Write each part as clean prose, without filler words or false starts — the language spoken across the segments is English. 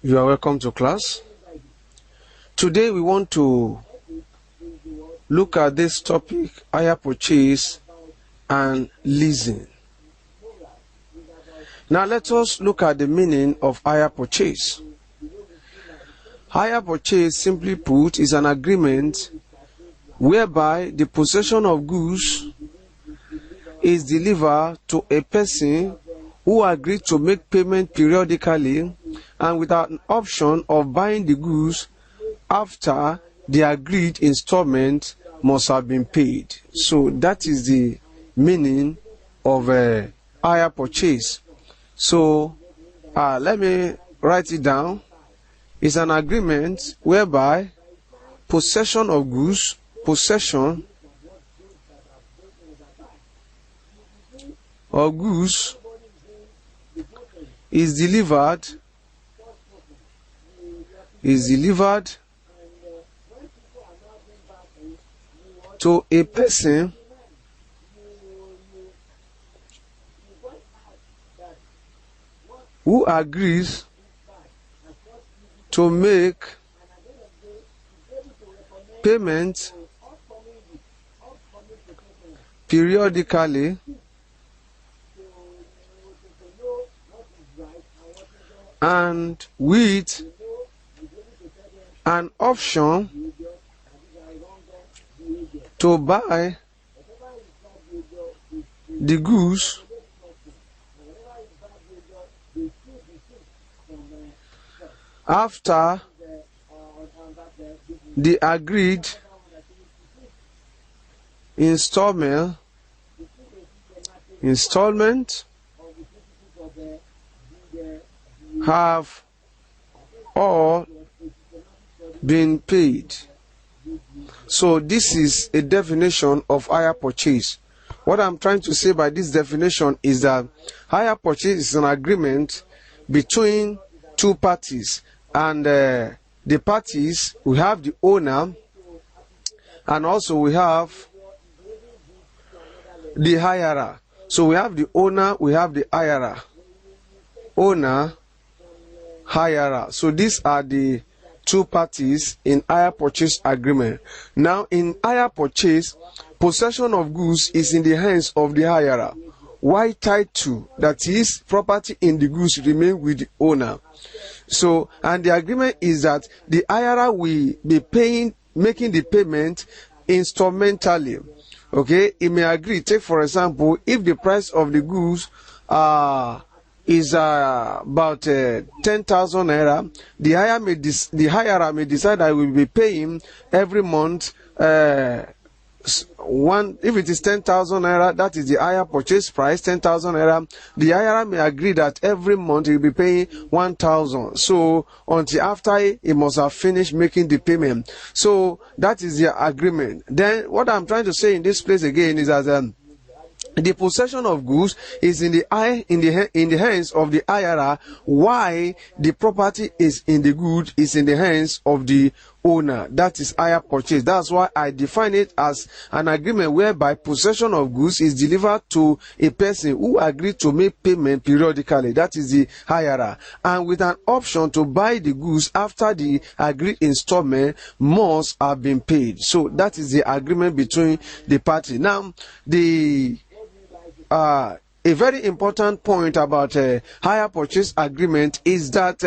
You are welcome to class. Today we want to look at this topic, hire purchase and leasing. Now let us look at the meaning of hire purchase. Hire purchase, simply put, is an agreement whereby the possession of goods is delivered to a person who agreed to make payment periodically and with an option of buying the goods after the agreed installment must have been paid. So that is the meaning of a hire purchase. So let me write it down. It's an agreement whereby possession of goods, possession of goods is delivered to a person who agrees to make payment periodically and with an option to buy the goods after the agreed installment have all been paid. So this is a definition of hire purchase. What I'm trying to say by this definition is that hire purchase is an agreement between two parties, and the parties, we have the owner and also we have the hirer. So we have the owner, we have the hirer. Owner, hirer. So these are the two parties in hire purchase agreement. Now in hire purchase, possession of goods is in the hands of the hirer, while title, that is property in the goods, remain with the owner. So, and the agreement is that the hirer will be making the payment instrumentally. Okay, he may agree. Take for example, if the price of the goods is about 10,000 naira, the hirer may decide that he will be paying every month if it is 10,000 naira, that is the hire purchase price, 10,000 naira. The hirer may agree that every month he will be paying 1,000. So until after he must have finished making the payment. So that is the agreement. Then what I'm trying to say in this place again is that the possession of goods is in the hands of the hirer, while the property is in the hands of the owner. That is hire purchase. That's why I define it as an agreement whereby possession of goods is delivered to a person who agreed to make payment periodically. That is the hirer, and with an option to buy the goods after the agreed installment must have been paid. So that is the agreement between the party. Now a very important point about hire purchase agreement is that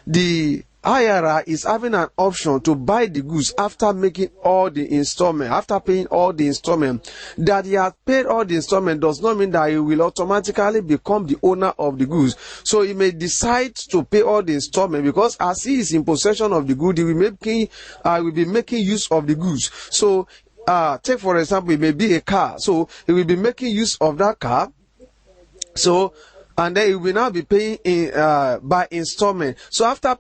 the hirer is having an option to buy the goods after making all the installment, after paying all the installment. That he has paid all the installment does not mean that he will automatically become the owner of the goods. So he may decide to pay all the installment, because as he is in possession of the good, he will be making use of the goods. So take for example, it may be a car, so he will be making use of that car. So, and then he will now be paying by installment. So after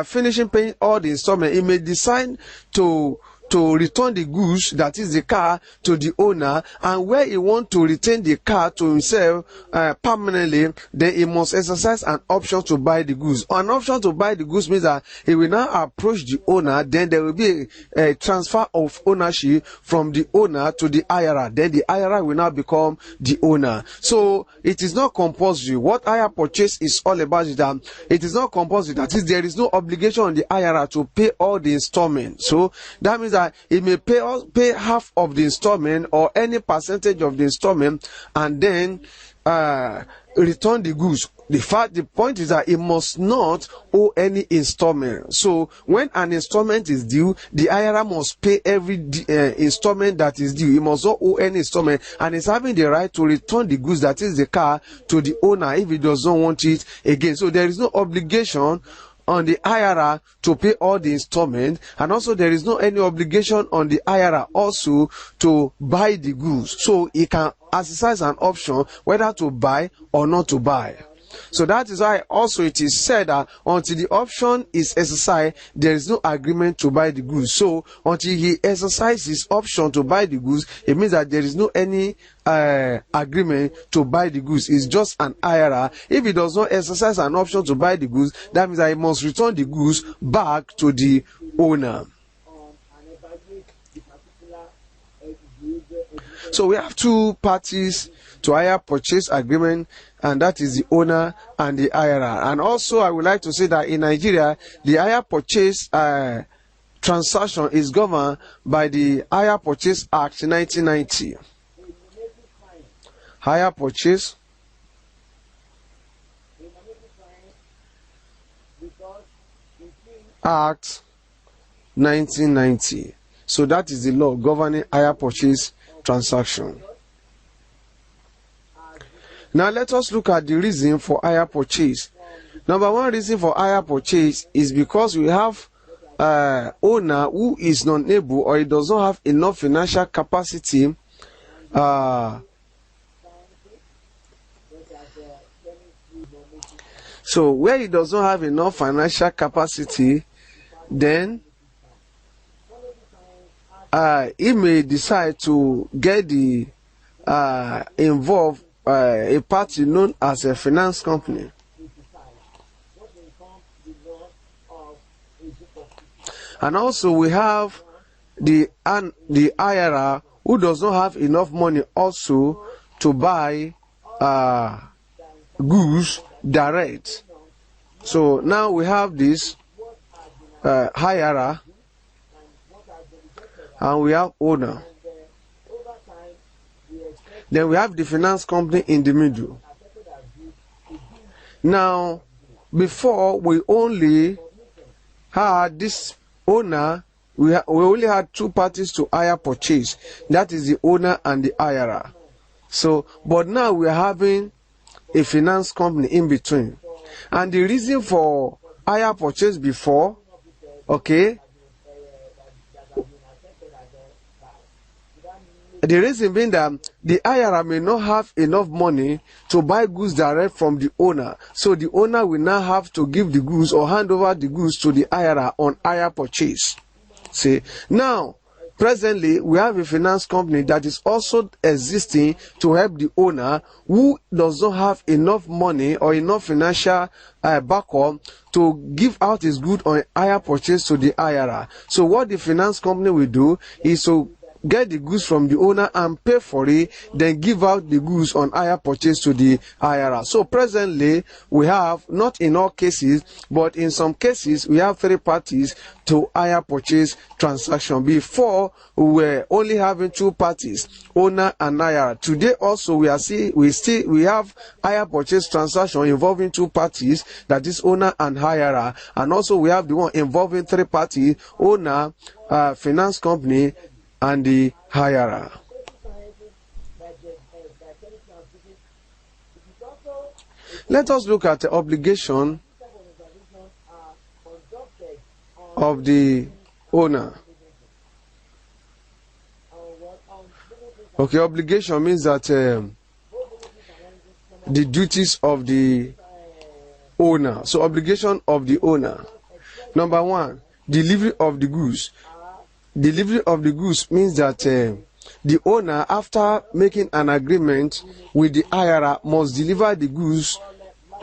finishing paying all the installment, he may decide to to return the goods, that is the car, to the owner, and where he want to retain the car to himself permanently, then he must exercise an option to buy the goods. An option to buy the goods means that he will now approach the owner, then there will be a transfer of ownership from the owner to the IRA. Then the IRA will now become the owner. So it is not compulsory. What hire purchase is all about is that it is not compulsory. That is, there is no obligation on the IRA to pay all the installments. So that means that he may pay half of the installment or any percentage of the installment and then return the goods. The point is that he must not owe any installment. So when an installment is due, the IRA must pay every installment that is due. He must not owe any installment, and is having the right to return the goods, that is the car, to the owner if he does not want it again. So there is no obligation on the IRA to pay all the installment, and also there is no any obligation on the IRA also to buy the goods. So he can exercise an option whether to buy or not to buy. So that is why also it is said that until the option is exercised, there is no agreement to buy the goods. So until he exercises his option to buy the goods, it means that there is no any agreement to buy the goods. It's just an IRA. If he does not exercise an option to buy the goods, that means that he must return the goods back to the owner. So we have two parties to hire purchase agreement, and that is the owner and the IRA. And also I would like to say that in Nigeria, the hire purchase transaction is governed by the Hire Purchase Act 1990. Hire Purchase Act 1990. So that is the law governing hire purchase transaction. Now let us look at the reason for hire purchase. Number one reason for hire purchase is because we have owner who is not able, or he does not have enough financial capacity so where he does not have enough financial capacity, then he may decide to get the involved a party known as a finance company. And also we have the IRA who does not have enough money also to buy goods direct. So now we have this IRA and we have owner. Then we have the finance company in the middle. Now, before we only had this owner, we only had two parties to hire purchase. That is the owner and the IRA. So, but now we are having a finance company in between. And the reason for hire purchase before, okay, the reason being that the IRA may not have enough money to buy goods direct from the owner. So the owner will now have to give the goods or hand over the goods to the IRA on hire purchase. See, now, presently, we have a finance company that is also existing to help the owner who does not have enough money or enough financial backup to give out his good on hire purchase to the IRA. So what the finance company will do is to get the goods from the owner and pay for it, then give out the goods on hire purchase to the IRA. So presently, we have, not in all cases, but in some cases, we have three parties to hire purchase transaction. Before, we were only having two parties, owner and IRA. Today also, we have hire purchase transaction involving two parties, that is owner and IRA. And also we have the one involving three parties, owner, finance company, and the IRA. Let us look at the obligation of the owner. Okay, obligation means that the duties of the owner. So obligation of the owner. Number one, delivery of the goods. delivery of the goods means that the owner, after making an agreement with the IRA, must deliver the goods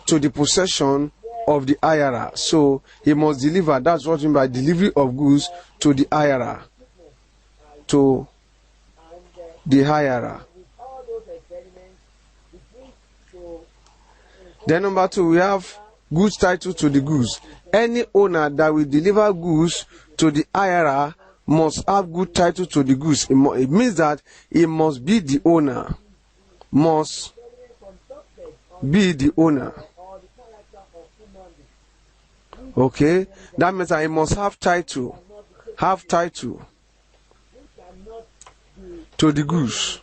to the possession of the IRA. So he must deliver. That's what we mean by delivery of goods to the IRA. To the IRA. Then number 2, we have goods title to the goods. Any owner that will deliver goods to the IRA must have good title to the goods. It means that he must be the owner. Must be the owner. Okay, that means that he must have title. Have title to the goods.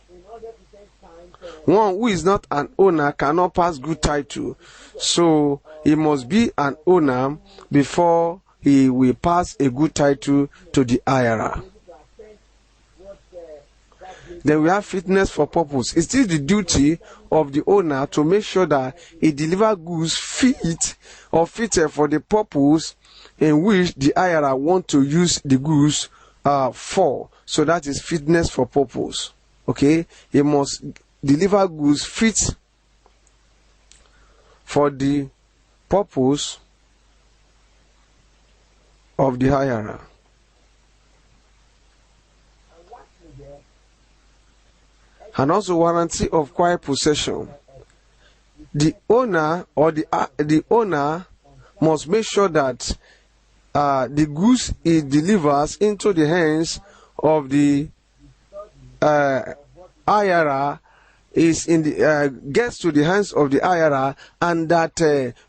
One who is not an owner cannot pass good title. So he must be an owner before he will pass a good title to the IRA. Then we have fitness for purpose. It is the duty of the owner to make sure that he delivers goods fit or fitted for the purpose in which the IRA want to use the goods for. So that is fitness for purpose. Okay, he must deliver goods fit for the purpose of the IRA. And also warranty of quiet possession. The owner or the owner must make sure that the goods he delivers into the hands of the IRA is in the gets to the hands of the IRA, and that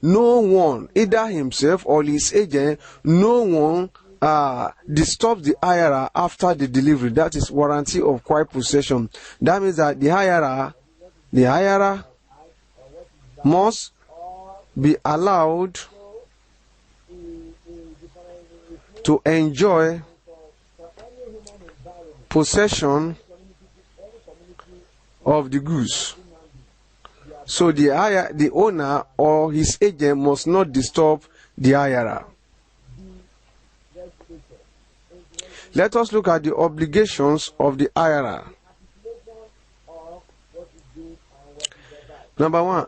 no one, either himself or his agent, no one disturbs the IRA after the delivery. That is warranty of quiet possession. That means that the IRA must be allowed to enjoy possession of the goods. So the owner or his agent must not disturb the IRA. Let us look at the obligations of the IRA. Number 1,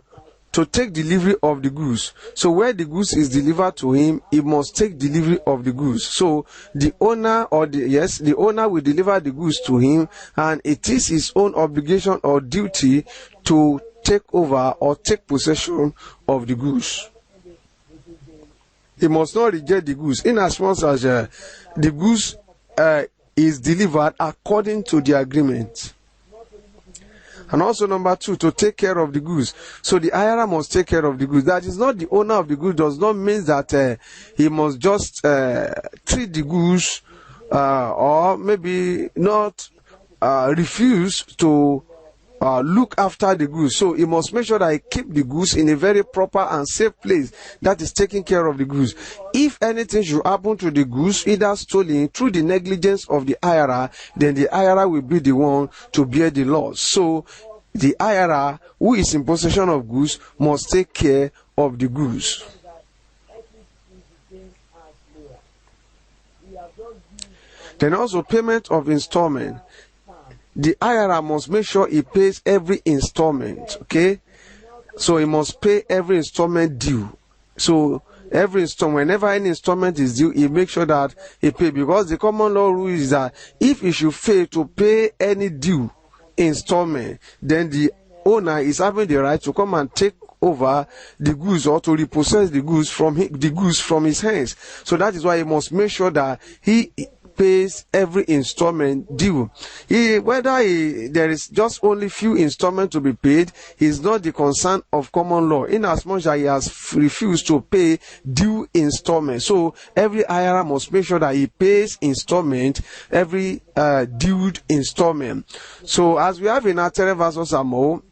to take delivery of the goods. So where the goods is delivered to him, he must take delivery of the goods. So the owner the owner will deliver the goods to him, and it is his own obligation or duty to take over or take possession of the goods. He must not reject the goods, in as much as the goods is delivered according to the agreement. And also number 2, to take care of the goods. So the IRA must take care of the goods. That is not the owner of the goods, does not mean that he must just treat the goods or maybe not refuse to look after the goods. So he must make sure that he keep the goods in a very proper and safe place that is taking care of the goods. If anything should happen to the goods, either stolen through the negligence of the IRA, then the IRA will be the one to bear the loss. So the IRA, who is in possession of goods, must take care of the goods. Then also payment of installment. The IRA must make sure he pays every installment. Okay, so he must pay every installment due. So every installment, whenever any installment is due, he makes sure that he pays, because the common law rule is that if he should fail to pay any due installment, then the owner is having the right to come and take over the goods or to repossess the goods from his hands. So that is why he must make sure that he pays every installment due. Whether there is just only few installments to be paid, is not the concern of common law, in as much as he has refused to pay due installment. So every IRA must make sure that he pays installment, every due installment. So as we have in Atere versus Amo,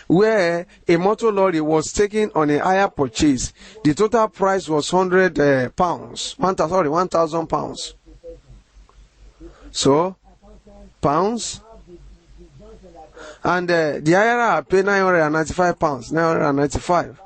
where a motor lorry was taken on a hire purchase, the total price was £1,000. So pounds, and the IRA paid £995,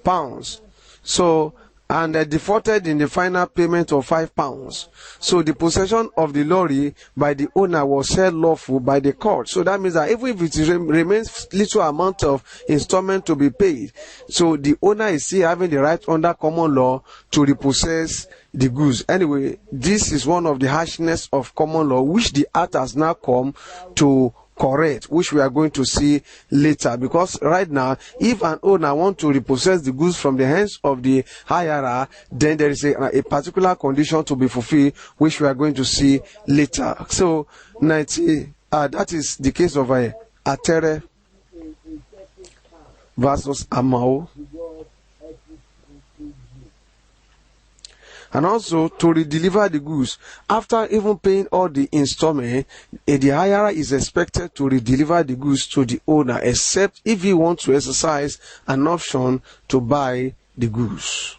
£995. So and defaulted in the final payment of £5. So the possession of the lorry by the owner was held lawful by the court. So that means that even if it remains little amount of installment to be paid, so the owner is still having the right under common law to repossess the goods. Anyway, this is one of the harshness of common law which the act has now come to correct, which we are going to see later. Because right now, if an owner wants to repossess the goods from the hands of the hirer, then there is a particular condition to be fulfilled, which we are going to see later. So, that is the case of Atere versus Amao. And also to redeliver the goods after even paying all the installment, the hirer is expected to redeliver the goods to the owner, except if he wants to exercise an option to buy the goods.